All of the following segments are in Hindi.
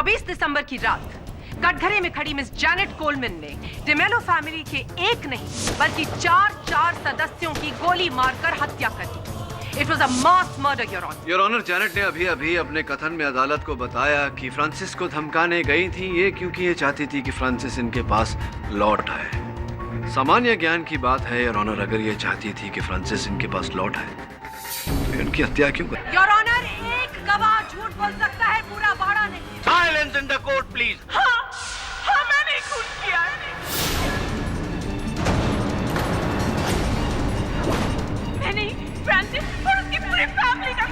24 दिसंबर की रात कटघरे में खड़ी मिस जैनेट कोलमैन ने डिमेलो फैमिली के एक नहीं बल्कि चार सदस्यों की गोली मारकर हत्या कर दी। It was a mass murder, Your Honor. Your Honor, Janet ने अभी अपने कथन में अदालत को बताया कि फ्रांसिस को धमकाने गई थी ये क्योंकि ये चाहती थी कि फ्रांसिस इनके पास लौट आए। सामान्य ज्ञान की बात है योर ऑनर, अगर ये चाहती थी कि फ्रांसिस इनके पास लौट आए तो इनकी हत्या क्यों कर? योर ऑनर, एक गवाह झूठ बोल सकता है, पूरा बाड़ा नहीं। Silence in the court please. हाँ, मैंने खून किया है। मैंने फ्रांसिस और उसकी पूरी फैमिली का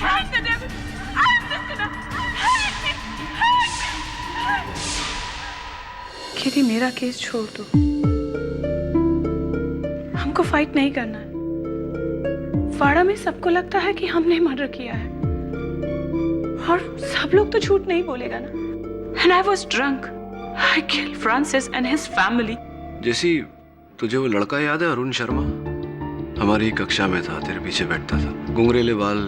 hang the devil. I'm just gonna hang me. केटी, मेरा केस छोड़ दो, हमको फाइट नहीं करना है। वाड़ा में सबको लगता है कि हमने मर्डर किया है और सब लोग तो झूठ नहीं बोलेगा ना। And I was drunk. I killed Francis and his family. जैसी तुझे वो लड़का याद है, अरुण शर्मा? हमारी कक्षा में था, तेरे पीछे बैठता था, घुंघरेले बाल,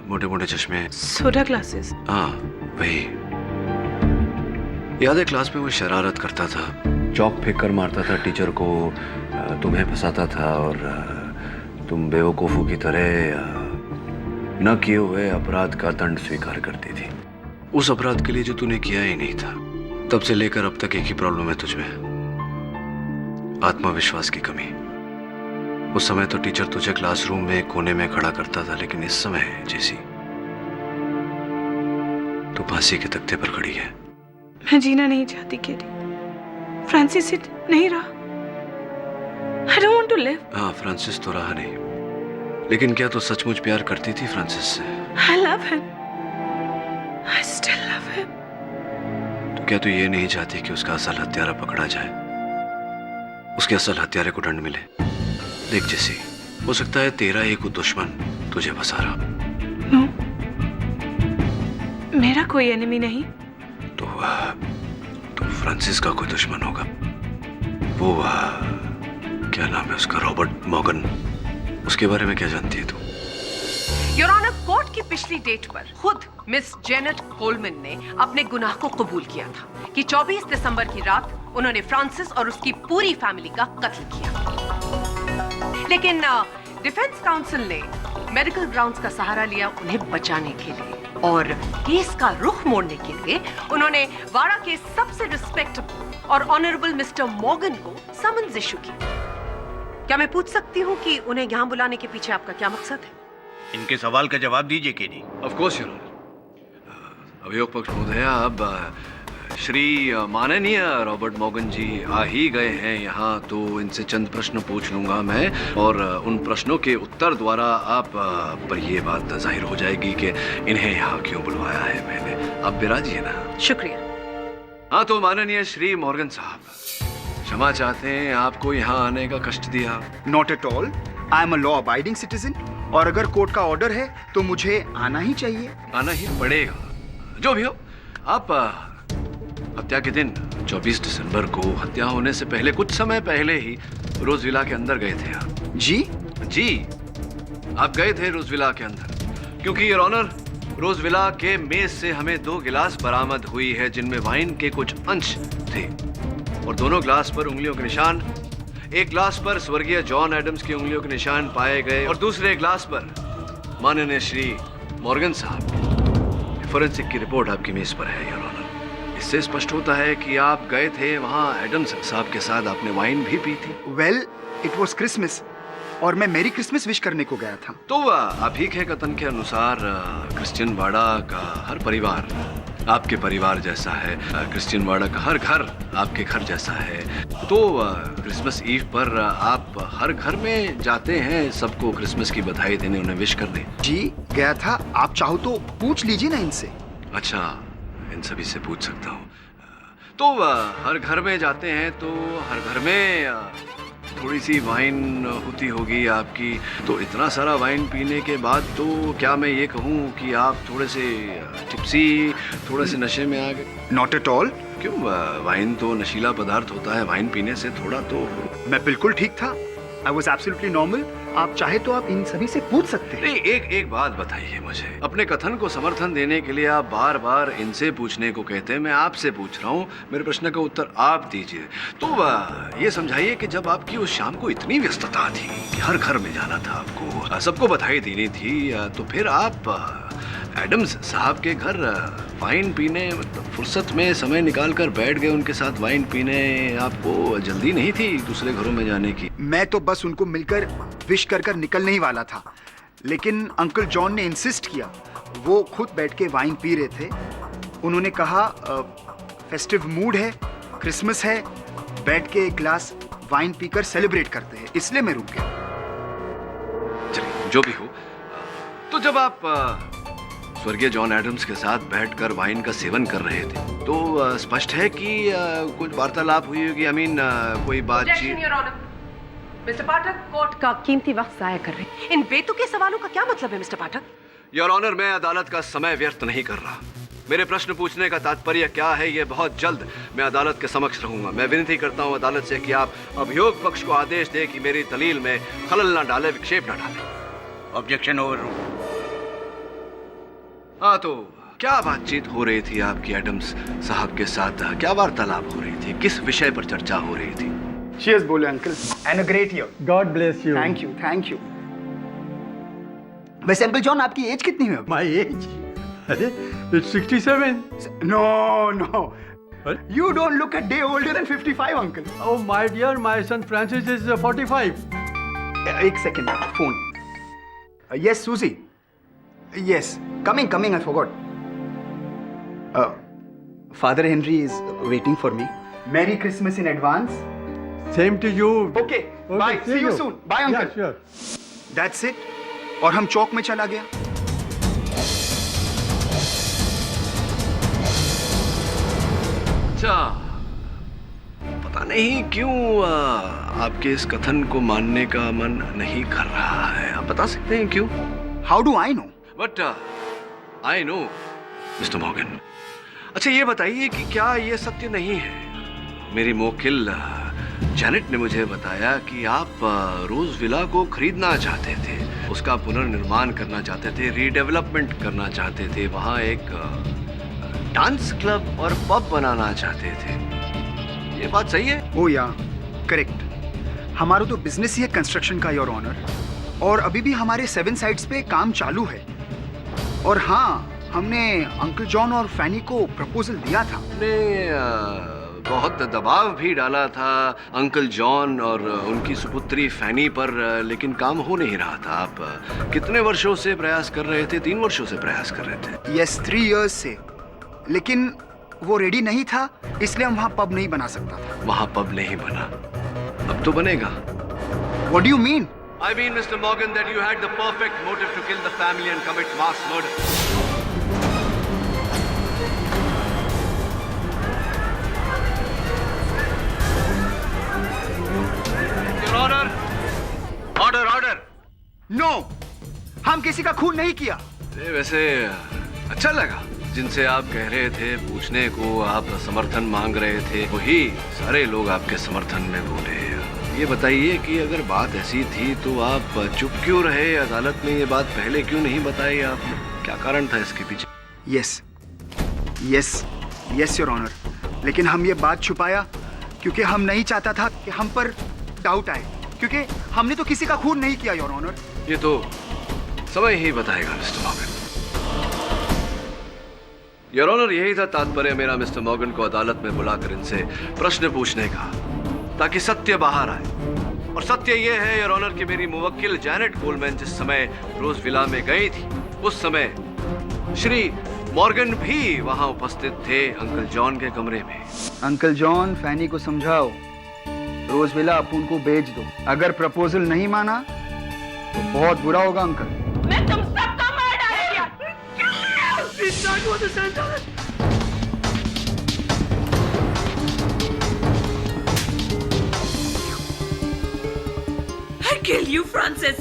मोटे मोटे चश्मे। Soda glasses. हाँ वही। याद है क्लास में वो शरारत करता था, चौक फेंक कर मारता था टीचर को, तुम्हें फंसाता था और तुम बेवकूफों की तरह न किए हुए अपराध का दंड स्वीकार करती थी। उस अपराध के लिए जो तूने किया ही नहीं था। तब से लेकर अब तक एक ही प्रॉब्लम है तुझमें, आत्मविश्वास की कमी। उस समय तो टीचर तुझे क्लासरूम में कोने में खड़ा करता था, लेकिन इस समय जैसी तू फांसी के तख्ते पर खड़ी है। मैं जीना नहीं चाहती केटी, फ्रांसिस से नहीं रहा। I don't want to live. हाँ, फ्रांसिस तो रहा नहीं, लेकिन क्या तू सचमुच प्यार करती थी फ्रांसिस से? I love him. I still love him. तो क्या तू ये नहीं चाहती कि उसका असल हत्यारा पकड़ा जाए, उसके असल हत्यारे को दंड मिले? देख जैसी, हो सकता है तेरा एक दुश्मन तुझे फंसा रहा। No. मेरा कोई एनिमी नहीं। तो फ्रांसिस का कोई दुश्मन होगा। वो क्या नाम है उसका, रॉबर्ट मॉर्गन, उसके बारे में क्या जानती है तू? योर ऑनर, कोर्ट की पिछली डेट पर खुद मिस जेनेट कोलमैन ने अपने गुनाह को कबूल किया था कि 24 दिसंबर की रात उन्होंने फ्रांसिस और उसकी पूरी फैमिली का कत्ल किया। लेकिन डिफेंस काउंसिल ने मेडिकल ग्राउंड्स का सहारा लिया उन्हें बचाने के लिए, और केस का रुख मोड़ने के लिए उन्होंने वाड़ा के सबसे रिस्पेक्टेबल और ऑनरेबल मिस्टर मॉर्गन को समन्स इशू की। क्या मैं पूछ सकती हूँ कि उन्हें यहाँ बुलाने के पीछे आपका क्या मकसद है? इनके सवाल का जवाब दीजिए KD. Of course your honour. अभियोग पक्ष महोदया, अब श्री माननीय रॉबर्ट मॉर्गन जी आ ही गए हैं यहाँ, तो इनसे चंद प्रश्न पूछ लूंगा मैं, और उन प्रश्नों के उत्तर द्वारा आप पर ये बात जाहिर हो जाएगी कि इन्हें यहाँ क्यों बुलवाया है मैंने। आप विराजिए ना। शुक्रिया। हाँ, तो माननीय श्री मॉर्गन साहब, क्षमा चाहते हैं आपको यहाँ आने का कष्ट दिया। Not at all, I am a law abiding citizen, और अगर कोर्ट का ऑर्डर है तो मुझे आना ही चाहिए। आना ही पड़ेगा, जो भी हो। आप हत्या के दिन 24 दिसंबर को हत्या होने से पहले कुछ समय पहले ही रोज विला के अंदर गए थे आप? जी जी, आप गए थे रोज विला के अंदर, क्योंकि योर ऑनर रोज विला के मेज से हमें 2 गिलास बरामद हुई है जिनमें वाइन के कुछ अंश थे, और दोनों ग्लास पर उंगलियों के निशान। एक ग्लास पर स्वर्गीय जॉन एडम्स की उंगलियों के निशान पाए गए, और दूसरे ग्लास पर माननीय श्री मॉर्गन साहब, फोरेंसिक की रिपोर्ट आपकी मेज पर है योर ऑनर। इससे स्पष्ट होता है कि आप गए थे वहां एडम्स साहब के साथ, आपने वाइन भी पी थी। वेल, इट वॉज क्रिसमस और मैं मेरी क्रिसमस विश करने को गया था। तो आप ही के कथन के अनुसार क्रिश्चियन वाड़ा का हर परिवार आपके परिवार जैसा है, क्रिश्चियन वाड़ा का हर घर आपके घर जैसा है, तो क्रिसमस ईव पर आप हर घर में जाते हैं सबको क्रिसमस की बधाई देने, उन्हें विश करने? जी गया था, आप चाहो तो पूछ लीजिए ना इनसे। अच्छा, इन सभी से पूछ सकता हूँ। तो हर घर में जाते हैं तो हर घर में थोड़ी सी वाइन होती होगी आपकी, तो इतना सारा वाइन पीने के बाद तो क्या मैं ये कहूँ कि आप थोड़े से टिप्सी, थोड़े से नशे में आ गए? Not at all. क्यों, वाइन तो नशीला पदार्थ होता है, वाइन पीने से थोड़ा तो। मैं बिल्कुल ठीक था, आई वॉज एब्सोल्युटली नॉर्मल। आप चाहे तो आप इन सभी से पूछ सकते हैं। नहीं, एक बात बताइए मुझे। अपने कथन को समर्थन देने के लिए आप बार बार इनसे पूछने को कहते हैं, मैं आपसे पूछ रहा हूँ, मेरे प्रश्न का उत्तर आप दीजिए। तो ये समझाइए कि जब आपकी उस शाम को इतनी व्यस्तता थी कि हर घर में जाना था आपको, सबको बधाई देनी थी, तो फिर आप एडम्स साहब के घर वाइन पीने, मतलब फुर्सत में समय निकालकर बैठ गए उनके साथ वाइन पीने। आपको जल्दी नहीं थी दूसरे घरों में जाने की? मैं तो बस उनको मिलकर विश कर कर निकलने ही वाला था, लेकिन अंकल जॉन ने इंसिस्ट किया। वो खुद बैठ के वाइन पी रहे थे। उन्होंने कहा फेस्टिव मूड है, क्रिसमस है, बैठ के एक ग्लास वाइन पीकर सेलिब्रेट करते हैं, इसलिए मैं रुक गया। चलिए, जो भी हो, तो जब आप स्वर्गीय जॉन एडम्स के साथ बैठकर वाइन का सेवन कर रहे थे, तो स्पष्ट है कि कुछ वार्तालाप हुई होगी। कोई बातचीत। मिस्टर पाठक, कोर्ट का कीमती वक्त जाया कर रहे हैं। इन बेतुके सवालों का क्या मतलब है मिस्टर पाठक? योर ऑनर, मैं अदालत का समय व्यर्थ नहीं कर रहा। मेरे प्रश्न पूछने का तात्पर्य क्या है, ये बहुत जल्द मैं अदालत के समक्ष रहूंगा। मैं विनती करता हूं अदालत से कि आप अभियोग पक्ष को आदेश दें कि मेरी दलील में खलल न डाले, विक्षेप न डाले। Objection over. हाँ, तो क्या बातचीत हो रही थी आपकी एडम्स साहब के साथ? क्या वार्तालाप हो रही थी? किस विषय पर चर्चा हो रही थी? चीयर्स बोले uncle, and a great year. God bless you. Thank you, thank you. वैसे अंकल जॉन, आपकी एज कितनी है? My age? अरे, it's 67. No no, What? you don't look a day older than 55, uncle. Oh my dear, my son Francis is 45. एक second, phone. Yes, Susie. Yes, coming, I forgot. Father Henry is waiting for me. Merry Christmas in advance. Same to you. Okay, bye. See you soon. Bye, uncle. Yeah, sure. That's it. और हम चौक में चला गया। अच्छा, पता नहीं क्यों आपके इस कथन को मानने का मन नहीं कर रहा है। आप बता सकते हैं क्यों? How do I know? But I know mister Morgan. अच्छा, ये बताइए कि क्या ये सत्य नहीं है? मेरी मोकिल जैनेट ने मुझे बताया कि आप रोज विला को खरीदना चाहते थे, उसका पुनर्निर्माण करना चाहते थे, रीडेवलपमेंट करना चाहते थे, वहाँ एक डांस क्लब और पब बनाना चाहते थे। ये बात सही है? Oh yeah, correct. हमारा तो बिजनेस ही है कंस्ट्रक्शन का, योर ऑनर, और अभी भी हमारे 7 साइट्स पे काम चालू है। और हाँ, हमने अंकल जॉन और फैनी को प्रपोजल दिया था। हमने बहुत दबाव भी डाला था अंकल जॉन और उनकी सुपुत्री फैनी पर, लेकिन काम हो नहीं रहा था। आप कितने वर्षों से प्रयास कर रहे थे? 3 वर्षों से प्रयास कर रहे थे। यस, 3 years से, लेकिन वो रेडी नहीं था, इसलिए हम वहाँ पब नहीं बना सकता था। वहाँ पब नहीं बना, अब तो बनेगा। What do you mean? I mean, Mr. Morgan, that you had the perfect motive to kill the family and commit mass murder. Your Honor, order. No, हम किसी का खून नहीं किया। वैसे अच्छा लगा, जिनसे आप कह रहे थे पूछने को, आप समर्थन मांग रहे थे, वही सारे लोग आपके समर्थन में बोले। ये बताइए कि अगर बात ऐसी थी तो आप चुप क्यों रहे? अदालत में ये बात पहले क्यों नहीं बताई आपने? क्या कारण था इसके पीछे? यस योर ऑनर, लेकिन हम ये बात छुपाया क्योंकि हम नहीं चाहता था कि हम पर डाउट आए, क्योंकि हमने तो किसी का खून नहीं किया योर ऑनर। ये तो समय ही बताएगा मिस्टर मॉर्गन। योर ऑनर, यही था तात्पर्य मेरा मिस्टर मॉर्गन को अदालत में बुलाकर इनसे प्रश्न पूछने का, ताकि सत्य बाहर आए। और सत्य यह है योर ऑनर कि मेरी मुवक्किल जैनेट कोलमैन जिस समय रोज विला में गई थी, उस समय श्री मॉर्गन भी वहां उपस्थित थे, अंकल जॉन के कमरे में। अंकल जॉन, फैनी को समझाओ, रोज विला अपुन को बेच दो। अगर प्रपोजल नहीं माना तो बहुत बुरा होगा अंकल। मैं तुम सबको मार डालूंगा। I kill you, Francis.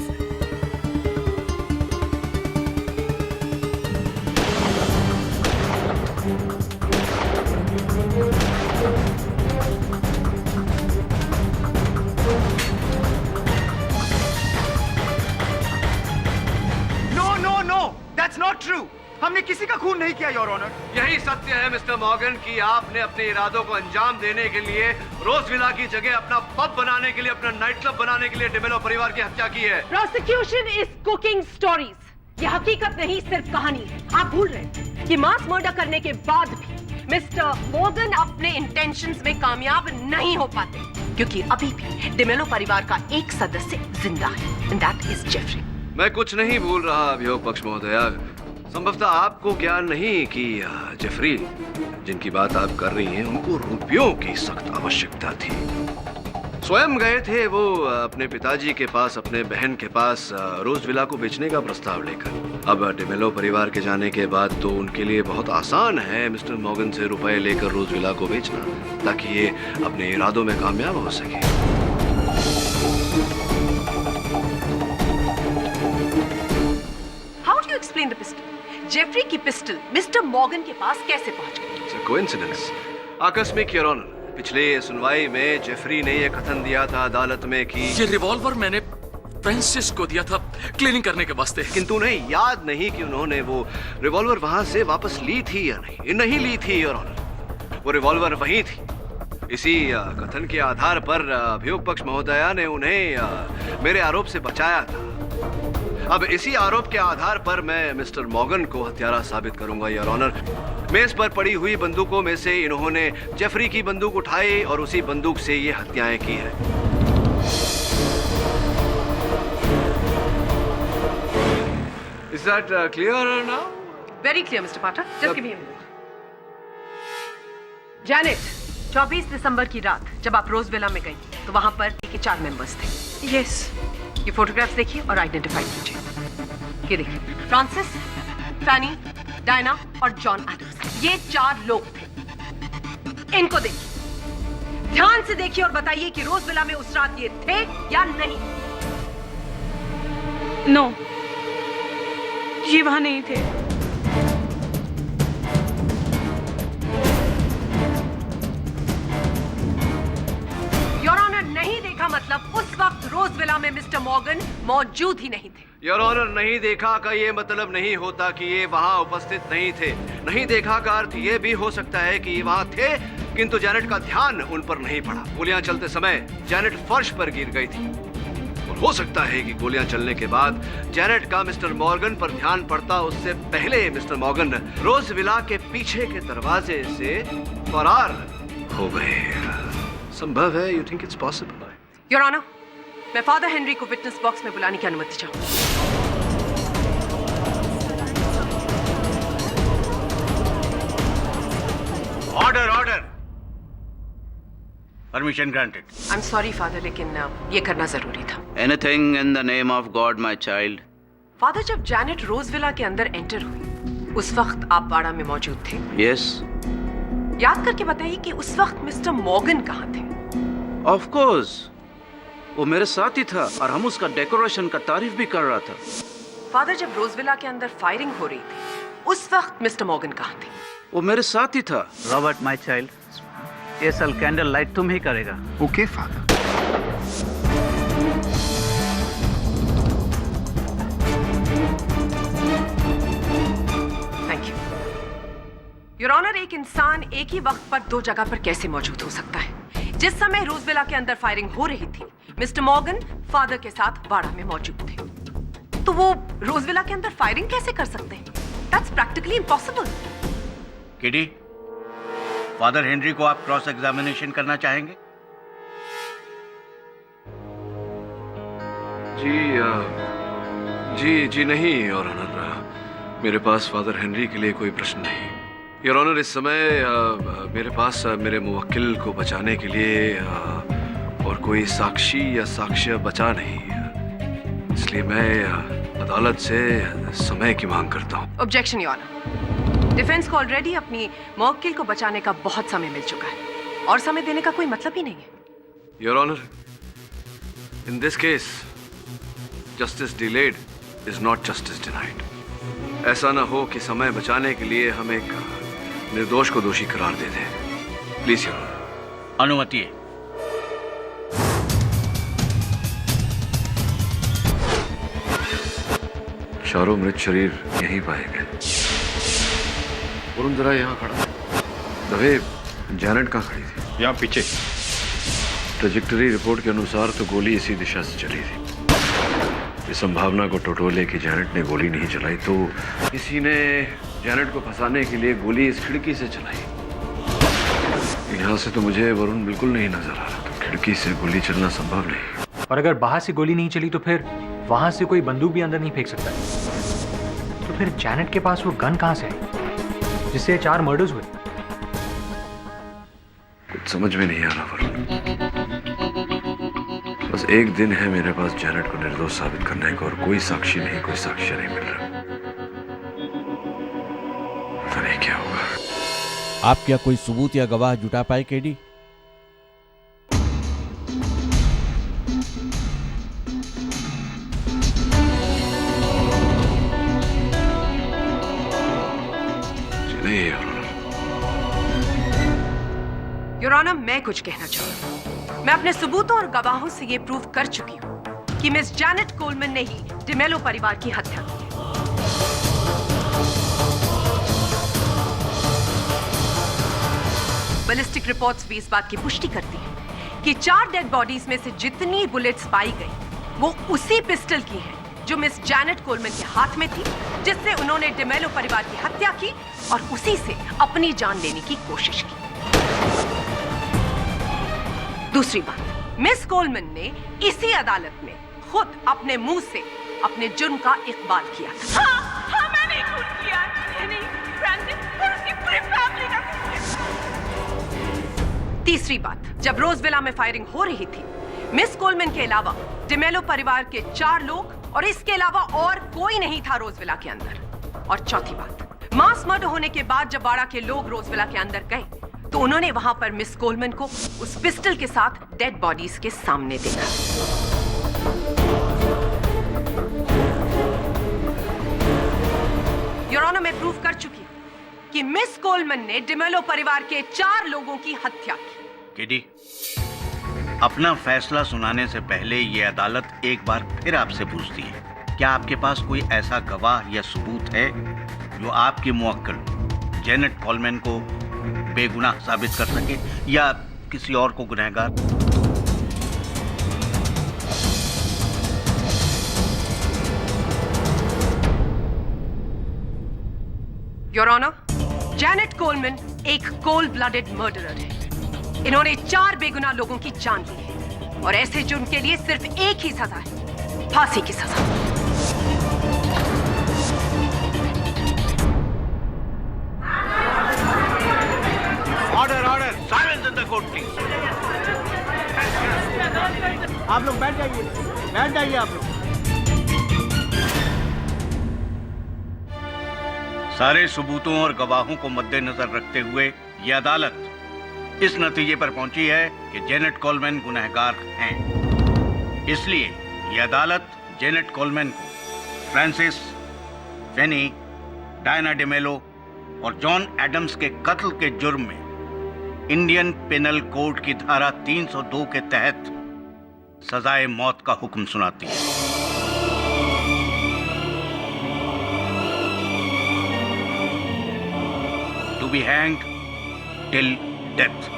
That's not true. हमने किसी का खून नहीं किया, योर ऑनर। यही सत्य है मिस्टर मॉर्गन कि आपने अपने इरादों को अंजाम देने के लिए रोजविला की जगह अपना पब बनाने के लिए, अपना नाइट क्लब बनाने के लिए डिमेलो परिवार की हत्या की है। Prosecution is cooking stories. ये हकीकत नहीं, सिर्फ कहानी है। आप भूल रहे हैं कि मास मर्डर करने के बाद भी मिस्टर मॉर्गन अपने इंटेंशंस में कामयाब नहीं हो पाते, क्योंकि अभी भी डिमेलो परिवार का एक सदस्य जिंदा है, एंड दैट इज जेफरी। मैं कुछ नहीं भूल रहा अभियोग पक्ष महोदया। संभवतः आपको ज्ञान नहीं कि जेफरी जिनकी बात आप कर रही हैं, उनको रुपयों की सख्त आवश्यकता थी। स्वयं गए थे वो अपने पिताजी के पास, अपने बहन के पास रोजविला को बेचने का प्रस्ताव लेकर। अब डिमेलो परिवार के जाने के बाद तो उनके लिए बहुत आसान है मिस्टर मॉर्गन से रुपए लेकर रोजविला को बेचना, ताकि ये अपने इरादों में कामयाब हो सके। How do you explain the pistol? Jeffrey की पिस्टल मिस्टर मॉर्गन के पास कैसे पहुंच गई? इट्स अ कोइंसिडेंस, आकस्मिक योर ऑनर। पिछले सुनवाई में जेफरी ने यह कथन दिया था अदालत में कि ये रिवॉल्वर मैंने फ्रांसिस को दिया था क्लीनिंग करने के वास्ते, किंतु उन्हें याद नहीं कि उन्होंने वो रिवॉल्वर वहां से वापस ली थी या नहीं। नहीं ली थी योर ऑनर, वो रिवॉल्वर वहीं थी। इसी कथन के आधार पर अभियोग पक्ष महोदया ने उन्हें मेरे आरोप से बचाया था। अब इसी आरोप के आधार पर मैं मिस्टर मॉर्गन को हत्यारा साबित करूंगा योर ऑनर। मेज पर पड़ी हुई बंदूकों में से इन्होंने जेफरी की बंदूक उठाई और उसी बंदूक से ये हत्याएं की है। Is that clear now? Very clear, Mr. Potter. Just give me a minute. Janet, 24 दिसंबर की रात जब आप रोजविला में गई तो वहां पर के 4 मेंबर्स थे। यस। ये फोटोग्राफ्स देखिए और आइडेंटिफाई कीजिए। ये देखिए, फ्रांसिस, फैनी, डायना और जॉन एडम्स, ये 4 लोग थे। इनको देखिए, ध्यान से देखिए और बताइए कि रोजविला में उस रात ये थे या नहीं। नो, ये वहां नहीं थे। योर ऑनर, नहीं देखा मतलब उस वक्त रोजविला में मिस्टर मॉर्गन मौजूद ही नहीं थे। योर ऑनर, नहीं देखा का ये मतलब नहीं होता कि ये वहां उपस्थित नहीं थे। नहीं देखा का अर्थ ये भी हो सकता है कि ये वहां थे, किंतु जैनेट का ध्यान उन पर नहीं पड़ा। गोलियां चलते समय जैनेट फर्श पर गिर गई थी और हो सकता है कि गोलियां चलने के बाद जैनेट का मिस्टर मॉर्गन पर ध्यान पड़ता उससे पहले मिस्टर मॉर्गन रोजविला के पीछे के दरवाजे से फरार हो गए। संभव है? You think it's possible? Your honour, मैं फादर हेनरी को विटनेस बॉक्स में बुलाने की अनुमति चाहूंगी। Order order, permission granted. I am sorry father, लेकिन ये करना जरूरी था। Anything in the name of God, my child. Father, जब जैनेट रोजविला के अंदर एंटर हुई उस वक्त आप बाड़ा में मौजूद थे। Yes, याद करके बताइए कि उस वक्त मिस्टर मॉर्गन कहाँ थे? of course. वो मेरे साथ ही था और हम उसका डेकोरेशन का तारीफ भी कर रहा था। फादर, जब रोजविला के अंदर फायरिंग हो रही थी उस वक्त मिस्टर मॉर्गन कहाँ थे? वो मेरे साथ ही था। रॉबर्ट माय चाइल्ड, ये साल कैंडल लाइट तुम ही करेगा। Okay father. Thank you your honour. एक इंसान एक ही वक्त पर 2 जगह पर कैसे मौजूद हो सकता है? जिस समय रोजविला के अंदर फायरिंग हो रही थी मिस्टर मॉर्गन फादर के साथ बाड़ा में मौजूद थे, तो वो रोजविला के अंदर फायरिंग कैसे कर सकते हैं? That's practically impossible. किडी, फादर हेनरी को आप क्रॉस एग्जामिनेशन करना चाहेंगे? जी नहीं योर ऑनर, मेरे पास फादर हेनरी के लिए कोई प्रश्न नहीं। योर ऑनर, इस समय मेरे पास मेरे मुवक्किल को बचाने के लिए और कोई साक्षी या साक्ष्य बचा नहीं, इसलिए मैं अदालत से समय की मांग करता हूँ। Objection your honour. डिफेंस को ऑलरेडी अपनी मुवक्किल को बचाने का बहुत समय मिल चुका है और समय देने का कोई मतलब ही नहीं है। Your honour, in this case justice delayed is not justice denied. ऐसा ना हो कि समय बचाने के लिए हम एक निर्दोष को दोषी करार दे दें। Please your honour. अनुमति है। चारों मृत शरीर यहीं पाए गए। वरुण जरा यहाँ खड़ा है। दवे, जैनेट कहाँ खड़ी थी? यहाँ पीछे। ट्रेजेक्टरी रिपोर्ट के अनुसार तो गोली इसी दिशा से चली थी। इस संभावना को टटोले कि जैनेट ने गोली नहीं चलाई तो किसी ने जैनेट को फंसाने के लिए गोली इस खिड़की से चलाई। यहाँ से तो मुझे वरुण बिल्कुल नहीं नजर आ रहा, तो खिड़की से गोली चलना संभव नहीं। और अगर बाहर से गोली नहीं चली तो फिर वहां से कोई बंदूक भी अंदर नहीं फेंक सकता। तो फिर जैनेट के पास वो गन कहां से है जिससे 4 मर्डर्स हुए? कुछ समझ में नहीं आ रहा वरुण। बस एक दिन है मेरे पास जैनेट को निर्दोष साबित करने का, और कोई साक्षी नहीं, कोई साक्ष्य नहीं मिल रहा। पता नहीं क्या होगा। आप क्या कोई सबूत या गवाह जुटा पाए केडी? नहीं योर ऑनर, मैं कुछ कहना चाहती हूँ। मैं अपने सबूतों और गवाहों से ये प्रूव कर चुकी हूँ कि मिस जैनेट कोलमैन ने ही डिमेलो परिवार की हत्या की है। बैलिस्टिक रिपोर्ट्स भी इस बात की पुष्टि करती हैं कि 4 डेड बॉडीज में से जितनी बुलेट्स पाई गई वो उसी पिस्टल की है जो मिस जैनेट कोलमैन के हाथ में थी, जिससे उन्होंने डिमेलो परिवार की हत्या की और उसी से अपनी जान लेने की कोशिश की। दूसरी बात, मिस कोलमैन ने इसी अदालत में खुद अपने मुंह से अपने जुर्म का इकबाल किया था। हाँ, मैंने खून किया है। नहीं, फ्रांसिस और उसकी पूरी फैमिली का खून किया। तीसरी बात, जब रोजविला में फायरिंग हो रही थी, मिस कोलमैन के अलावा डिमेलो परिवार के 4 लोग और इसके अलावा और कोई नहीं था रोजविला के अंदर। और चौथी बात, मास मर्डर होने के बाद जब बाड़ा के लोग रोजविला के अंदर गए तो उन्होंने वहां पर मिस कोलमैन को उस पिस्टल के साथ डेड बॉडीज के सामने देखा। योर ऑनर, मैं प्रूव कर चुकी हूं कि मिस कोलमैन ने डिमेलो परिवार के 4 लोगों की हत्या की। केडी, अपना फैसला सुनाने से पहले ये अदालत एक बार फिर आपसे पूछती है, क्या आपके पास कोई ऐसा गवाह या सबूत है जो आपकी मुवक्किल जैनेट कोलमैन को बेगुनाह साबित कर सके या किसी और को गुनहगार? योर ऑनर, जैनेट कोलमैन एक कोल्ड ब्लडेड मर्डरर है। इन्होंने 4 बेगुनाह लोगों की जान ली है और ऐसे जुर्म के लिए सिर्फ एक ही सजा है, फांसी की सजा। Order, silence in the court please. आप लोग बैठ जाइए आप लोग। सारे सबूतों और गवाहों को मद्देनजर रखते हुए यह अदालत इस नतीजे पर पहुंची है कि जैनेट कोलमैन गुनहगार हैं। इसलिए यह अदालत जैनेट कोलमैन को फ्रांसिस, फेनी, डायना डिमेलो और जॉन एडम्स के कत्ल के जुर्म में इंडियन पेनल कोड की धारा 302 के तहत सजाए मौत का हुक्म सुनाती है। To be hanged till death.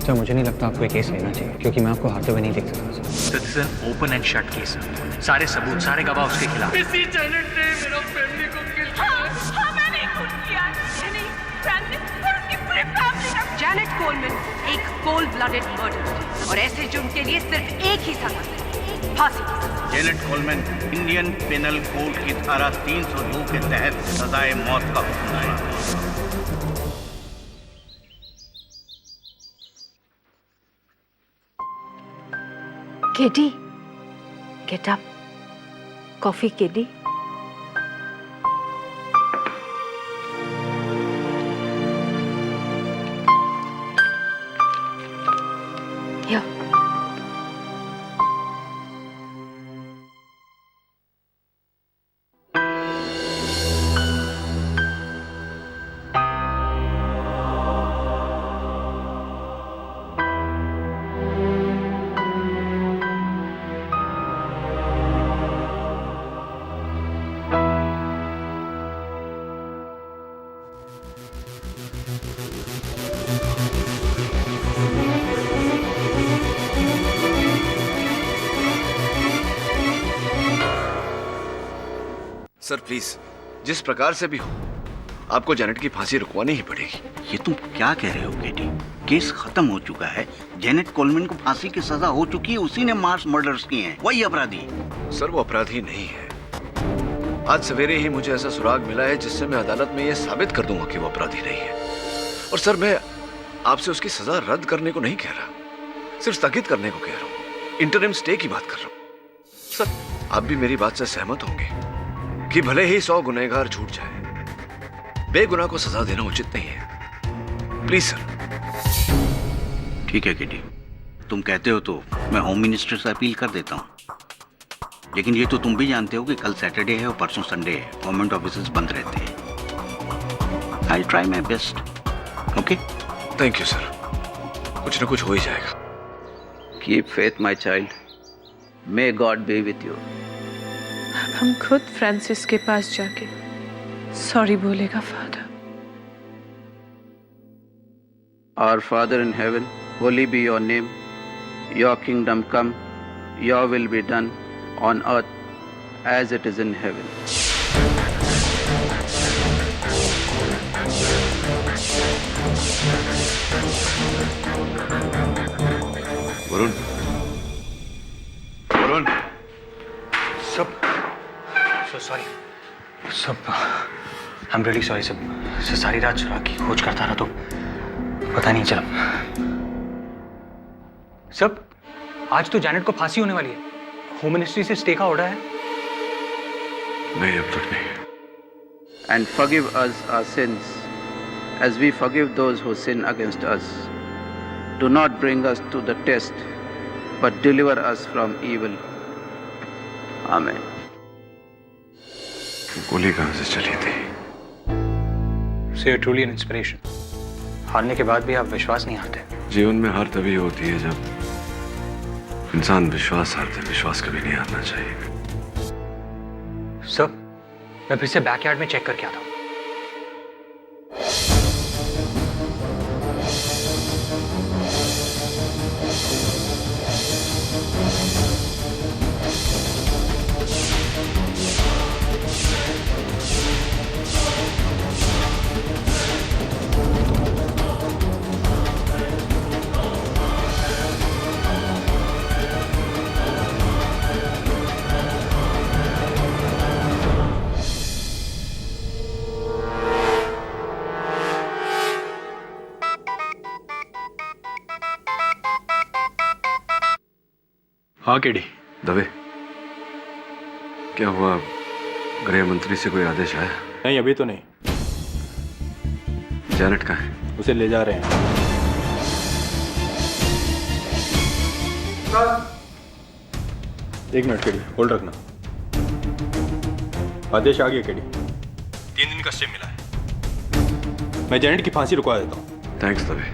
Sir, मुझे नहीं लगता आपको ये केस लेना चाहिए क्योंकि मैं आपको हारते हुए नहीं देख सकता। Sir, this is open and shut case. सारे सबूत, सारे गवाह उसके खिलाफ। इसी जैनेट ने मेरा फैमिली को किल किया। हाँ, मैंने खून किया। नहीं, फ्रांसिस कोलमैन एक कोल्ड ब्लडेड मर्डर और ऐसे जुर्म के लिए सिर्फ एक ही सजा है, फांसी की सजा। Janet Coleman Indian penal code की धारा 302 के तहत सजाए मौत का हुक्म है। KD, get up. Coffee, Keडी. Here. Sir please, जिस प्रकार से भी हो आपको जेनेट की फांसी रुकवानी ही पड़ेगी। ये तुम क्या कह रहे हो केडी? केस खत्म हो चुका है, जेनेट कोलमैन को फांसी की सजा हो चुकी है, उसी ने मास मर्डर्स किए हैं, वही अपराधी। सर वो अपराधी नहीं है। आज सवेरे ही मुझे ऐसा सुराग मिला है जिससे मैं अदालत में यह साबित कर दूंगा कि वो अपराधी नहीं है। और सर मैं आपसे उसकी सजा रद्द करने को नहीं कह रहा, सिर्फ स्थगित करने को कह रहा हूँ। इंटरिम स्टे की बात कर रहा हूँ। सर आप भी मेरी बात से सहमत होंगे कि भले ही 100 गुनहगार छूट जाए, बेगुनाह को सजा देना उचित नहीं है। Please sir. ठीक है केडी, तुम कहते हो तो मैं होम मिनिस्टर से अपील कर देता हूँ, लेकिन ये तो तुम भी जानते हो कि कल सैटरडे है और परसों संडे है, गवर्नमेंट ऑफिसेज बंद रहते हैं। I try my best. Okay, thank you sir, कुछ ना कुछ हो ही जाएगा। Keep faith my child, may God B with you. हम खुद फ्रांसिस के पास जाके सॉरी बोलेगा father. Our Father in heaven, holy be your name. Your kingdom come, your will be done on earth as it is in heaven. Varun, Varun, सब सॉरी सब, आई एम रियली सॉरी सब। सारी रात सुराग की खोज करता रहा तो पता नहीं चला। सब आज तो जेनेट को फांसी होने वाली है, होम मिनिस्ट्री से स्टे का ऑर्डर है। नहीं अब तक नहीं। And forgive us our sins as we forgive those who sin against us. Do not bring us to the test, but deliver us from evil. Amen. गोली कहां से चली थी? So you're truly an inspiration. हारने के बाद भी आप विश्वास नहीं हारते। जीवन में हार तभी होती है जब इंसान विश्वास हारते। विश्वास कभी नहीं हारना चाहिए। सब मैं फिर से बैकयार्ड में चेक करके आता हूँ। हाँ केडी। दवे, क्या हुआ? गृह मंत्री से कोई आदेश आया? नहीं अभी तो नहीं। जेनेट कहाँ है? उसे ले जा रहे हैं। एक मिनट केडी, होल्ड रखना। आदेश आ गया केडी, 3 दिन का स्टे मिला है। मैं जेनेट की फांसी रुकवा देता हूँ। थैंक्स दवे।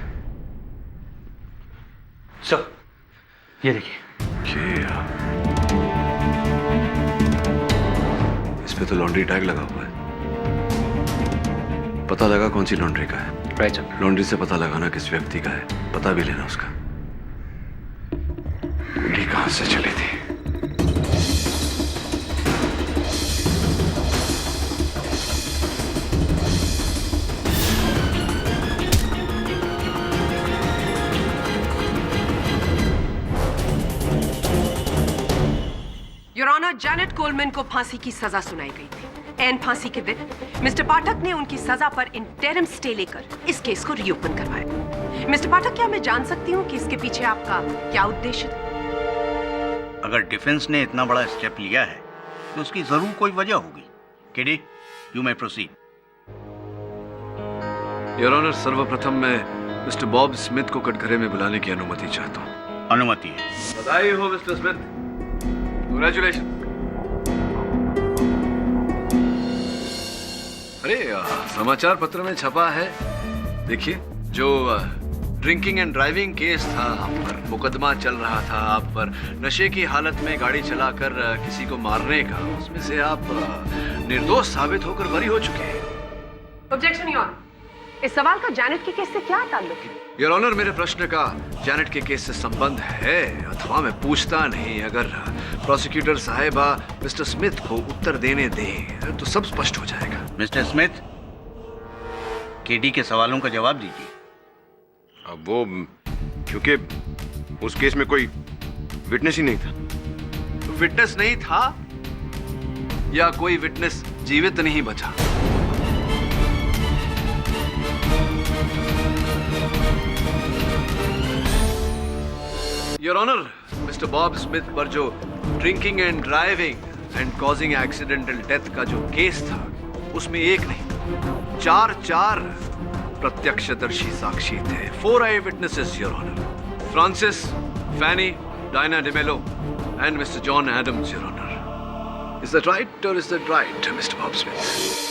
सर ये देखिए। इस पे तो लॉन्ड्री टैग लगा हुआ है। पता लगा कौन सी लॉन्ड्री का है? Right sir. लॉन्ड्री से पता लगाना किस व्यक्ति का है, पता भी लेना उसका। गोली कहां से चली थी? ऑनर, जेनेट कोलमैन को फांसी की सजा सुनाई गई थी। एन फांसी के दिन मिस्टर पाठक ने उनकी सजा पर इंटरिम स्टे लेकर इस केस को रीओपन करवाया। मिस्टर पाठक, क्या मैं जान सकती हूँ कि इसके पीछे आपका क्या उद्देश्य था? अगर डिफेंस ने इतना बड़ा स्टेप लिया है तो उसकी जरूर कोई वजह होगी। KD, you may proceed. Your honour, सर्वप्रथम मैं मिस्टर बॉब स्मिथ को कटघरे में बुलाने की अनुमति चाहता हूँ। अनुमति है। बधाई हो मिस्टर स्मिथ, कांग्रेचुलेशन। अरे समाचार पत्र में छपा है, देखिए, जो ड्रिंकिंग एंड ड्राइविंग केस था आप पर, मुकदमा चल रहा था आप पर नशे की हालत में गाड़ी चलाकर किसी को मारने का, उसमें से आप निर्दोष साबित होकर बरी हो चुके हैं। ऑब्जेक्शन योर ऑनर, इस सवाल का जेनेट के केस से क्या ताल्लुक है? योर ऑनर, मेरे प्रश्न का जेनेट के केस से संबंध है अथवा मैं पूछता नहीं। अगर प्रोसिक्यूटर साहिबा मिस्टर स्मिथ को उत्तर देने दे तो सब स्पष्ट हो जाएगा। मिस्टर स्मिथ, केडी के सवालों का जवाब दीजिए। अब वो, क्योंकि उस केस में कोई विटनेस ही नहीं था। विटनेस नहीं था या कोई विटनेस जीवित नहीं बचा? Your honour, mister Bob Smith पर जो drinking and driving and causing accidental death का जो केस था, उसमें एक नहीं, चार प्रत्यक्षदर्शी साक्षी थे। 4 eye witnesses your honour, Francis, Fanny, Diana D'Mello and mister John Adams your honour. Is that right और is that right mister Bob Smith?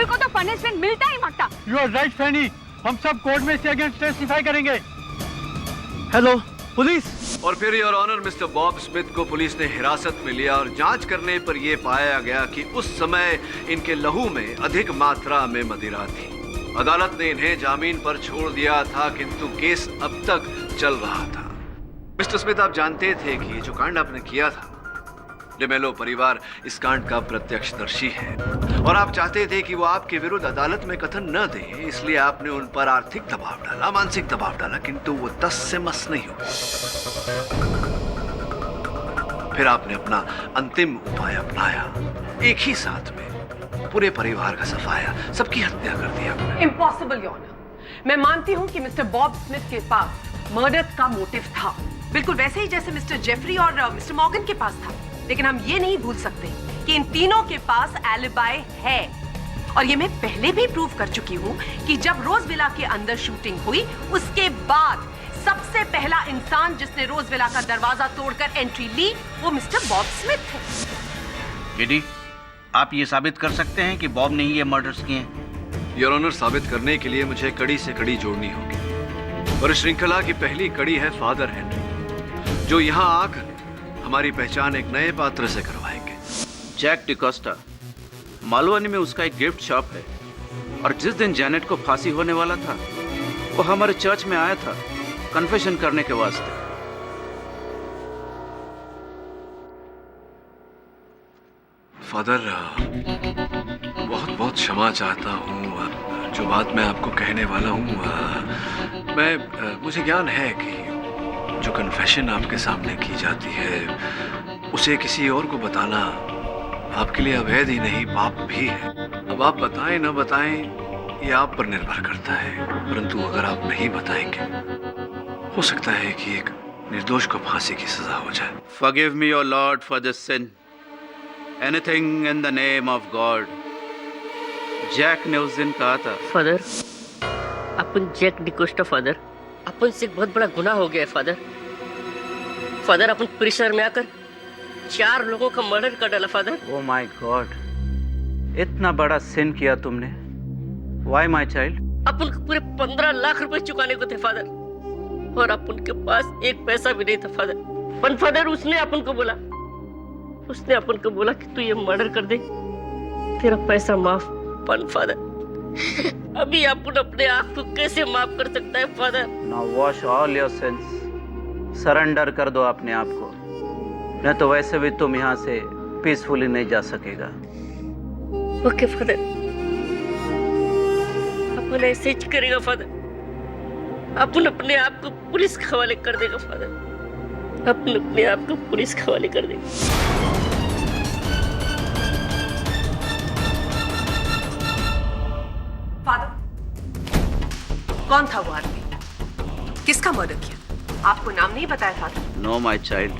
को तो पनिशमेंट मिलता ही मरता। यू आर राइट फैनी, हम सब कोर्ट में इसके अगेंस्ट टेस्टिफाई करेंगे। Hello police. और फिर your honour, mister Bob Smith को पुलिस ने हिरासत में लिया और जांच करने पर यह पाया गया कि उस समय इनके लहू में अधिक मात्रा में मदिरा थी। अदालत ने इन्हें जामीन पर छोड़ दिया था, किंतु केस अब तक चल रहा था। मिस्टर स्मिथ, आप जानते थे कि जो कांड आपने किया था, डिमेलो परिवार इस कांड का प्रत्यक्षदर्शी है और आप चाहते थे कि वो आपके विरुद्ध अदालत में कथन न दे, इसलिए आपने उन पर आर्थिक दबाव डाला, मानसिक दबाव डाला, किंतु वो 10 से मस नहीं हुआ। फिर आपने अपना अंतिम उपाय अपनाया, एक ही साथ में पूरे परिवार का सफाया, सबकी हत्या कर दी आपने। इम्पॉसिबल योर ऑनर, मैं मानती हूँ कि मिस्टर बॉब स्मिथ के पास मर्डर का मोटिव था, बिल्कुल वैसे ही जैसे मिस्टर जेफरी और मिस्टर मॉर्गन के पास था। लेकिन हम ये नहीं भूल सकते कि इन तीनों के पास एलिबाई है, और ये मैं पहले भी प्रूव कर चुकी हूँ कि जब रोजविला के अंदर शूटिंग हुई, उसके बाद सबसे पहला इंसान जिसने रोजविला का दरवाजा तोड़कर एंट्री ली, वो मिस्टर बॉब स्मिथ है। केडी, आप ये साबित कर सकते हैं कि बॉब ने ही ये मर्डर्स किए हैं? योर ऑनर, साबित करने के लिए मुझे कड़ी से कड़ी जोड़नी होगी, और श्रृंखला की पहली कड़ी है फादर हेनरी, जो यहाँ आकर हमारी पहचान एक नए पात्र से करवाएंगे। जैक डिकोस्टा, मालवानी में उसका एक गिफ्ट शॉप है, और जिस दिन जेनेट को फांसी होने वाला था, वो हमारे चर्च में आया था कन्फेशन करने के वास्ते। फादर, बहुत बहुत क्षमा चाहता हूँ, जो बात मैं आपको कहने वाला हूँ, मुझे ज्ञान है कि जो कन्फेशन आपके सामने की जाती है, उसे किसी और को बताना आपके लिए अवैध ही नहीं, पाप भी है। अब आप बताएं न बताएं, ये आप पर निर्भर करता है, परंतु अगर आप नहीं बताएंगे, हो सकता है कि एक निर्दोष को फांसी की सजा हो जाए। Forgive me, O Lord, for this sin. Anything in the name of God. Jack ने उस दिन कहा था, फादर, अपन जैक डिकोस्टा फादर, अपन से एक बहुत बड़ा गुनाह हो गया है फादर। फादर, अपन परिसर में आकर 4 लोगों का मर्डर कर डाला फादर। Oh my God, इतना बड़ा सिन किया तुमने। Why my child? अपन को पूरे 15 लाख रुपए चुकाने को थे फादर, और अपन के पास एक पैसा भी नहीं था फादर। पर फादर, उसने अपन को बोला उसने अपन को बोला कि तू ये मर्डर कर दे, तेरा पैसा माफ। पर फादर, अभी अपन अपने आप को कैसे माफ कर सकता है father? Now wash all your sins, surrender कर दो अपने आप को, नहीं तो वैसे भी तुम यहाँ से पीसफुली नहीं जा सकेगा। ओके फादर, अपन ऐसे ही करेगा फादर। अपन अपने आप को पुलिस के हवाले कर देगा फादर, अपन अपने आप को पुलिस के हवाले कर देगा। फादर, कौन था वो आदमी? किसका मर्डर किया? आपको नाम नहीं बताया father? No my child,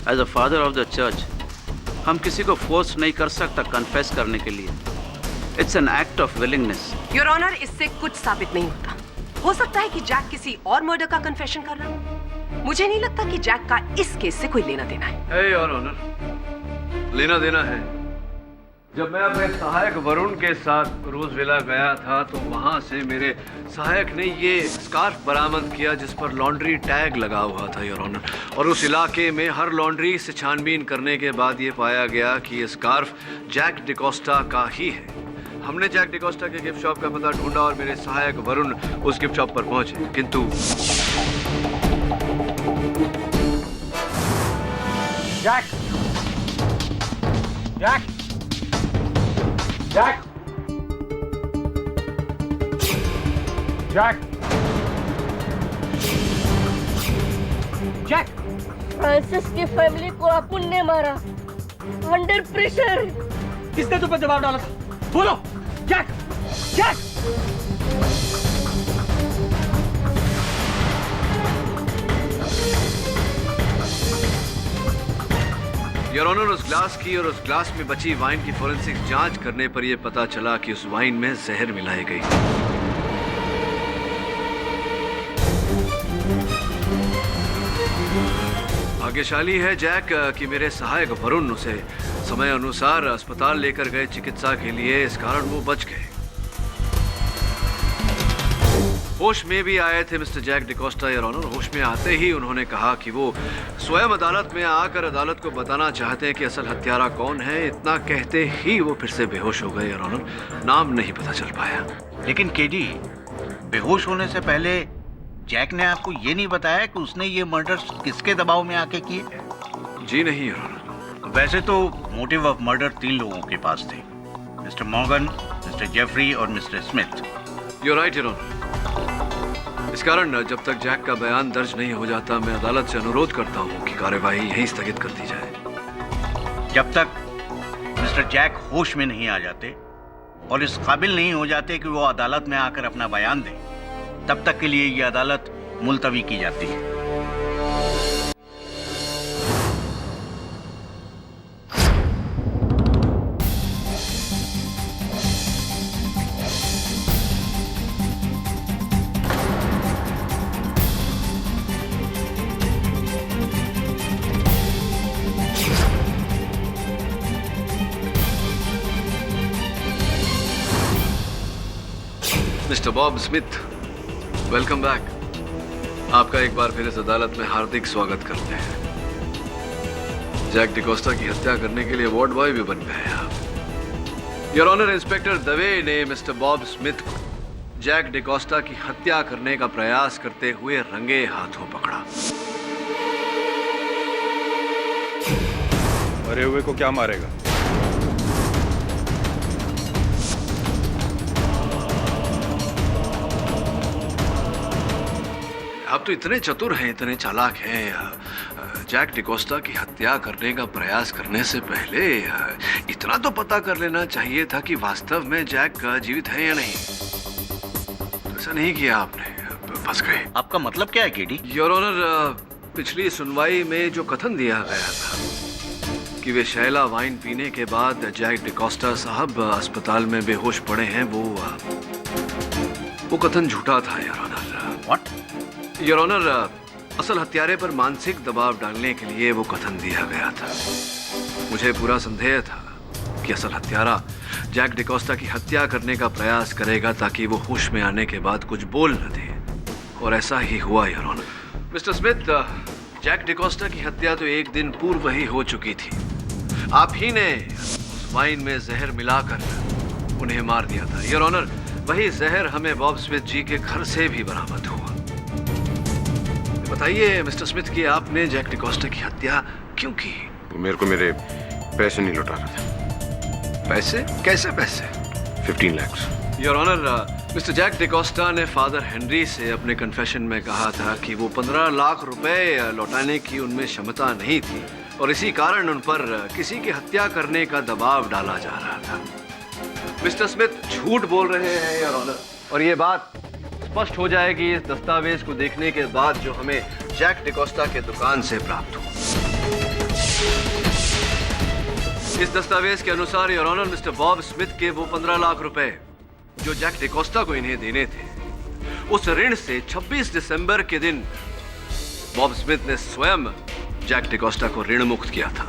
as a father of the church हम किसी को फोर्स नहीं कर सकता कन्फेस करने के लिए। It's an act of willingness. Your honour, इससे कुछ साबित नहीं होता। हो सकता है कि जैक किसी और मर्डर का कन्फेशन कर रहा हो। मुझे नहीं लगता कि जैक का इस केस से कोई लेना देना है। योर ऑनर, लेना देना है। जब मैं अपने सहायक वरुण के साथ रोजविला गया था तो वहां से मेरे सहायक ने ये स्कार्फ बरामद किया जिस पर लॉन्ड्री टैग लगा हुआ था योर ऑनर, और उस इलाके में हर लॉन्ड्री से छानबीन करने के बाद ये पाया गया कि ये स्कार्फ जैक डिकोस्टा का ही है। हमने जैक डिकोस्टा के गिफ्ट शॉप का पता ढूंढा और मेरे सहायक वरुण उस गिफ्ट शॉप पर पहुंचे, किंतु Jack, Jack, Jack, Jack, Jack. Francis की फैमिली को अपन ने मारा, अंडर प्रेशर। किसने तुम पर दबाव डाला था? बोलो। Jack, Jack. योर ऑनर, उस ग्लास की और उस ग्लास में बची वाइन की फोरेंसिक जांच करने पर यह पता चला कि उस वाइन में जहर मिलाई गई। भाग्यशाली है जैक कि मेरे सहायक वरुण उसे समय अनुसार अस्पताल लेकर गए चिकित्सा के लिए, इस कारण वो बच गए। होश में भी आए थे mister Jack D'Costa your honour. होश में आते ही उन्होंने कहा कि वो स्वयं अदालत में आकर अदालत को बताना चाहते हैं कि असल हत्यारा कौन है। इतना कहते ही वो फिर से बेहोश हो गए योर ऑनर। नाम नहीं पता चल पाया। लेकिन केडी, बेहोश होने से पहले जैक ने आपको ये नहीं बताया कि उसने ये मर्डर किसके दबाव में आके किए? जी नहीं योर ऑनर। वैसे तो मोटिव ऑफ मर्डर 3 लोगों के पास थे, मिस्टर मॉर्गन, मिस्टर जेफरी और mister Smith. You right your honour. इस कारण जब तक जैक का बयान दर्ज नहीं हो जाता मैं अदालत से अनुरोध करता हूं कि कार्यवाही यहीं स्थगित कर दी जाए। जब तक मिस्टर जैक होश में नहीं आ जाते और इस काबिल नहीं हो जाते कि वो अदालत में आकर अपना बयान दें, तब तक के लिए ये अदालत मुलतवी की जाती है। Mister Bob Smith, welcome back. आपका एक बार फिर इस अदालत में हार्दिक स्वागत करते हैं। जैक डिकोस्टा की हत्या करने के लिए वार्ड बॉय भी बन गए आप। योर ऑनर, इंस्पेक्टर दवे ने मिस्टर बॉब स्मिथ को जैक डिकोस्टा की हत्या करने का प्रयास करते हुए रंगे हाथों पकड़ा। मरे हुए को क्या मारेगा? आप तो इतने चतुर हैं, इतने चालाक हैं। जैक डिकोस्टा की हत्या करने का प्रयास करने से पहले इतना तो पता कर लेना चाहिए था कि वास्तव में जैक जीवित है या नहीं। ऐसा नहीं किया आपने, फंस गए। आपका मतलब क्या है केडी? योर ऑनर, पिछली सुनवाई में जो कथन दिया गया था कि वे शैला वाइन पीने के बाद जैक डिकोस्टा साहब अस्पताल में बेहोश पड़े हैं, वो कथन झूठा था your honour. What? Your honour, असल हत्यारे पर मानसिक दबाव डालने के लिए वो कथन दिया गया था। मुझे पूरा संदेह था कि असल हत्यारा जैक डिकोस्टा की हत्या करने का प्रयास करेगा ताकि वो होश में आने के बाद कुछ बोल न दे, और ऐसा ही हुआ your honour. Mister Smith, Jack D'Costa की हत्या तो एक दिन पूर्व ही हो चुकी थी। आप ही ने उस वाइन में जहर मिलाकर उन्हें मार दिया था। योर ऑनर, वही जहर हमें बॉब स्मिथ जी के घर से भी बरामद हुआ। बताइए मिस्टर स्मिथ कि आपने जैक डिकोस्टा की हत्या क्यों की? वो मेरे को मेरे पैसे नहीं लौटा रहा था। पैसे? कैसे पैसे? 15 lakh. Your honour, mister Jack D'Costa ने फादर हेनरी से अपने कन्फेशन में कहा था कि वो 15 लाख रुपए लौटाने की उनमें क्षमता नहीं थी और इसी कारण उन पर किसी की हत्या करने का दबाव डाला जा रहा था। मिस्टर स्मिथ झूठ बोल रहे हैं योर ऑनर, और ये बात स्पष्ट हो जाएगी इस दस्तावेज को देखने के बाद जो हमें जैक डिकोस्टा के दुकान से प्राप्त हुआ। इस दस्तावेज के अनुसार your honour, mister Bob Smith के वो 15 लाख रुपए जो जैक डिकोस्टा को इन्हें देने थे, उस ऋण से 26 दिसंबर के दिन बॉब स्मिथ ने स्वयं जैक डिकोस्टा को ऋण मुक्त किया था।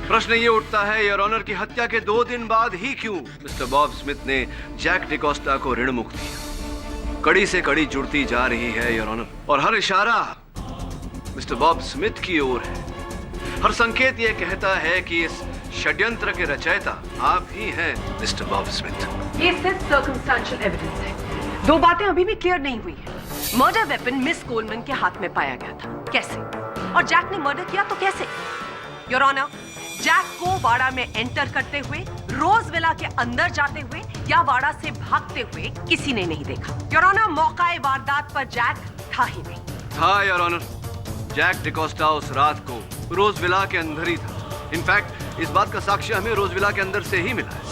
प्रश्न ये उठता है योर ऑनर की हत्या के 2 दिन बाद ही क्यों मिस्टर बॉब स्मिथ ने जैक डिकोस्टा को ऋण मुक्त किया? कड़ी से कड़ी जुड़ती जा रही है योर ऑनर, और हर इशारा मिस्टर बॉब स्मिथ की ओर है। हर संकेत यह कहता है कि इस षड्यंत्र के रचयिता आप ही हैं मिस्टर बॉब स्मिथ। ये सिर्फ सर्कमस्टेंशियल एविडेंस है। 2 बातें अभी भी क्लियर नहीं हुई है। मर्डर वेपन मिस कोलमैन के हाथ में पाया गया था, कैसे? और जैक ने मर्डर किया तो कैसे? योर ऑनर, जैक को वाड़ा में एंटर करते हुए, रोज विला के अंदर जाते हुए या वाड़ा से भागते हुए किसी ने नहीं देखा। योर ऑनर, मौकाए वारदात पर जैक था ही नहीं। था योर ऑनर, जैक डिकोस्टा उस रात को रोज विला के अंदर ही था। इनफैक्ट इस बात का साक्ष्य हमें रोज विला के अंदर से ही मिला है।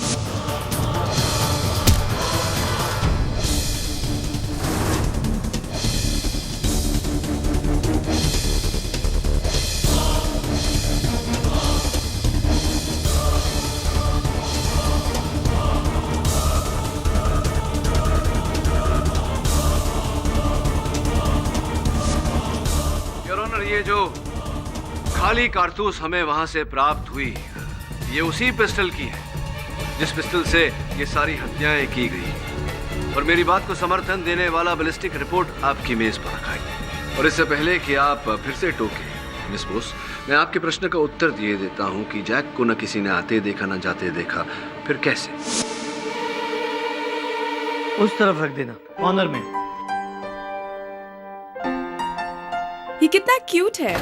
ये जो खाली कारतूस हमें वहां से प्राप्त हुई, ये उसी पिस्टल की है जिस पिस्टल से ये सारी हत्याएं की गई। और मेरी बात को समर्थन देने वाला बैलिस्टिक रिपोर्ट आपकी मेज पर रखा है। और इससे पहले कि आप फिर से टोके मिस बोस, मैं आपके प्रश्न का उत्तर दिए देता हूं कि जैक को न किसी ने आते देखा न जाते देखा, फिर कैसे? उस तरफ रख देना, कॉर्नर में। ये कितना क्यूट है।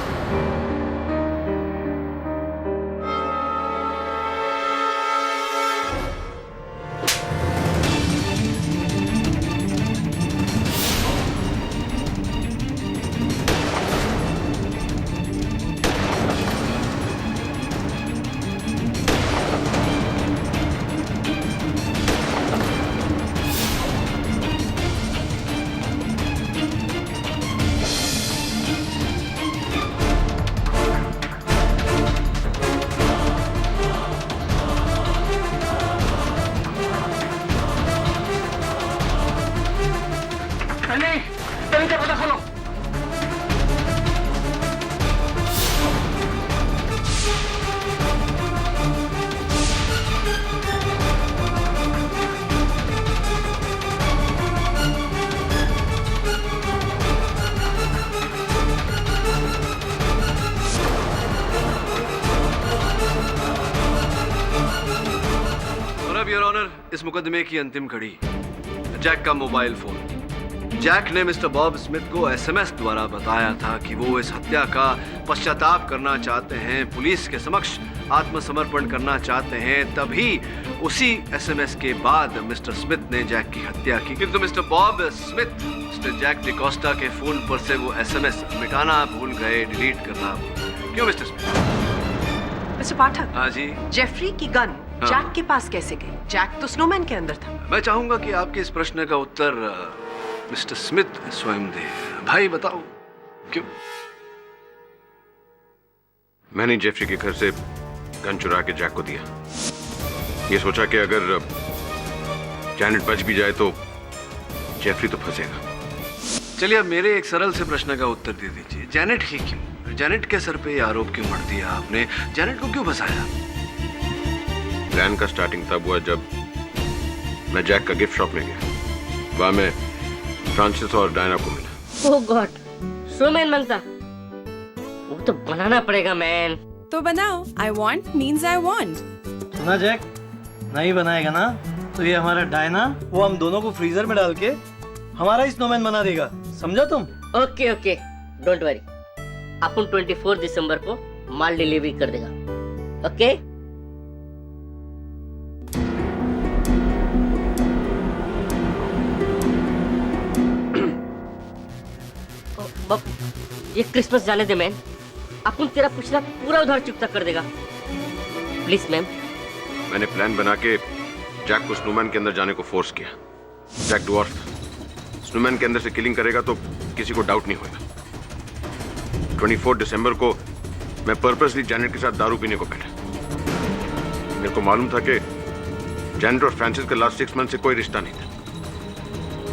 योर ऑनर, इस मुकदमे की अंतिम कड़ी, जैक का मोबाइल फोन। जैक ने मिस्टर बॉब स्मिथ को एसएमएस द्वारा बताया था कि वो इस हत्या का पश्चाताप करना चाहते हैं, पुलिस के समक्ष आत्मसमर्पण करना चाहते हैं। तभी उसी एसएमएस के बाद मिस्टर स्मिथ ने जैक की हत्या की। किंतु mister Bob Smith mister Jack D'Costa के फोन पर से वो एसएमएस मिटाना भूल गए, डिलीट करना। क्यों मिस्टर स्मिथ? मिस्टर पाठक। हाँ जी। जेफरी की गन जैक के पास कैसे गई? जैक तो स्नोमैन के अंदर था। मैं चाहूंगा कि आपके इस प्रश्न का उत्तर मिस्टर स्मिथ स्वयं दे। भाई बताओ क्यों? मैंने जेफरी के घर से गन चुरा के जैक को दिया। ये सोचा कि अगर जैनेट बच भी जाए तो जेफरी तो फंसेगा। चलिए अब मेरे एक सरल से प्रश्न का उत्तर दे दीजिए। जैनेट ही क्यों? जैनेट के सर पे आरोप क्यों मढ़ दिया आपने? जैनेट को क्यों फंसाया? प्लान का स्टार्टिंग तब हुआ जब मैं जैक का गिफ्ट शॉप में गया। वहां मैं फ्रांसिस और डायना को मिला। ओह गॉड, स्नोमैन बनता। अब तो बनाना पड़ेगा मैन। तो बनाओ। I want means I want। सुना जैक, नहीं बनाएगा ना तो ये हमारा डायना वो हम दोनों को फ्रीजर में डाल के हमारा ही स्नोमैन बना देगा, समझा तुम? Okay okay, don't worry. अपन 24 दिसंबर को माल डिलीवरी कर देगा। ओके ये क्रिसमस जाने दे मैम, अपन तेरा पिछला पूरा उधार चुकता कर देगा प्लीज मैम। मैंने प्लान बना के जैक को स्नोमैन के अंदर जाने को फोर्स किया। जैक ड्वार्फ स्नोमैन के अंदर से किलिंग करेगा तो किसी को डाउट नहीं होगा। 24 दिसंबर को मैं पर्पसली जैनेट के साथ दारू पीने को बैठा। मेरे को मालूम था कि जैनेट और फ्रांसिस का लास्ट 6 मंथ से कोई रिश्ता नहीं था,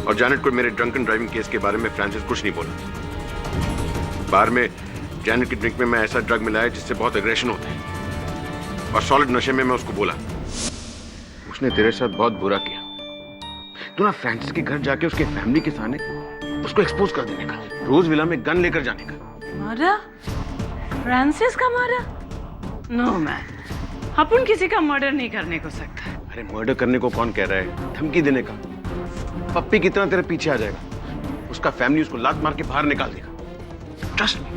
और जैनेट को मेरे ड्रंकन ड्राइविंग केस के बारे में फ्रांसिस कुछ नहीं बोला था। बार में जैनेट की ड्रिंक में मैं ऐसा ड्रग मिलाया जिससे बहुत एग्रेशन होता है, और सॉलिड नशे में मैं उसको बोला उसने तेरे साथ बहुत बुरा किया। तू ना फ्रांसिस के घर जाके उसके फैमिली के सामने उसको एक्सपोज कर देने का, रोज विला में गन लेकर जाने का। मारा? फ्रांसिस का मारा? नो मैन, अपन किसी का मर्डर नहीं करने को सकता। अरे मर्डर करने को कौन कह रहा है, धमकी देने का। पप्पी की तरह तेरे पीछे आ जाएगा, उसका फैमिली उसको लात मार के बाहर निकाल देगा। Trust me.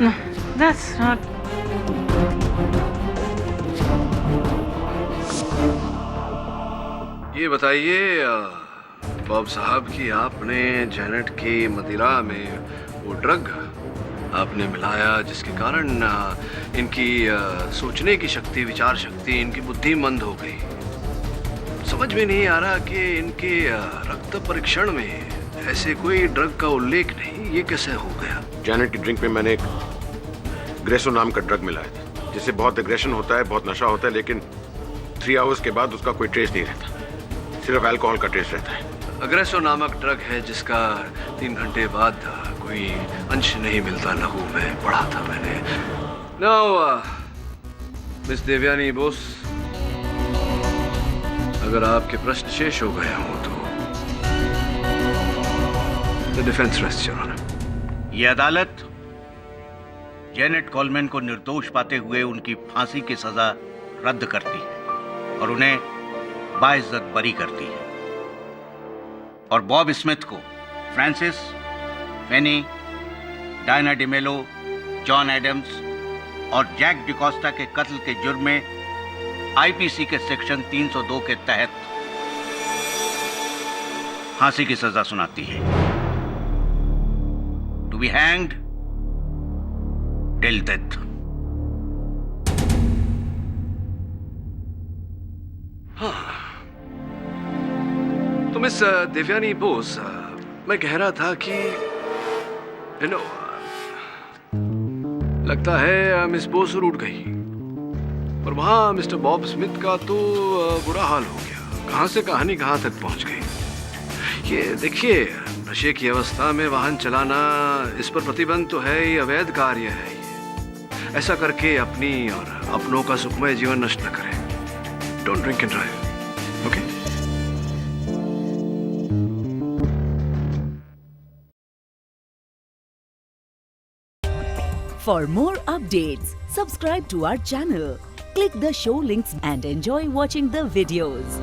No, that's not. ये बताइए बॉब साहब कि आपने जैनेट की मदिरा में वो ड्रग आपने मिलाया जिसके कारण इनकी सोचने की शक्ति, विचार शक्ति, इनकी बुद्धि मंद हो गई। समझ में नहीं आ रहा कि इनके रक्त परीक्षण में ऐसे कोई ड्रग का उल्लेख नहीं, ये कैसे हो गया? जैनेट की ड्रिंक में मैंने एक ग्रेसो नाम का ड्रग मिलाया था, जिससे बहुत एग्रेशन होता है, बहुत नशा होता है, लेकिन 3 आवर्स के बाद उसका कोई ट्रेस नहीं रहता, सिर्फ अल्कोहल का ट्रेस रहता है। अग्रेसो नामक ड्रग है जिसका 3 घंटे बाद कोई अंश नहीं मिलता। लहू में पढ़ा था मैंने। नाउ मिस देवयानी बोस, अगर आपके प्रश्न शेष हो गए हों तो The defense rests, Your Honor. ये अदालत जैनेट कोलमैन को निर्दोष पाते हुए उनकी फांसी की सजा रद्द करती है और उन्हें बाइज्जत बरी करती है, और बॉब स्मिथ को फ्रांसिस, फेनी, डायना डिमेलो, जॉन एडम्स और जैक डिकोस्टा के कत्ल के जुर्म में आईपीसी के सेक्शन 302 के तहत फांसी की सजा सुनाती है। To be hanged till death. हाँ, तो मिस देवयानी बोस, मैं कह रहा था कि लगता है मिस बोस रूठ गई, और वहां मिस्टर बॉब स्मिथ का तो बुरा हाल हो गया। कहां से कहानी कहां तक पहुंच गई। ये देखिए, नशे की अवस्था में वाहन चलाना, इस पर प्रतिबंध तो है ही, अवैध कार्य है ये। ऐसा करके अपनी और अपनों का सुखमय जीवन नष्ट न करें। Don't drink and drive, okay? For more updates, subscribe to our channel, click the show links and enjoy watching the videos.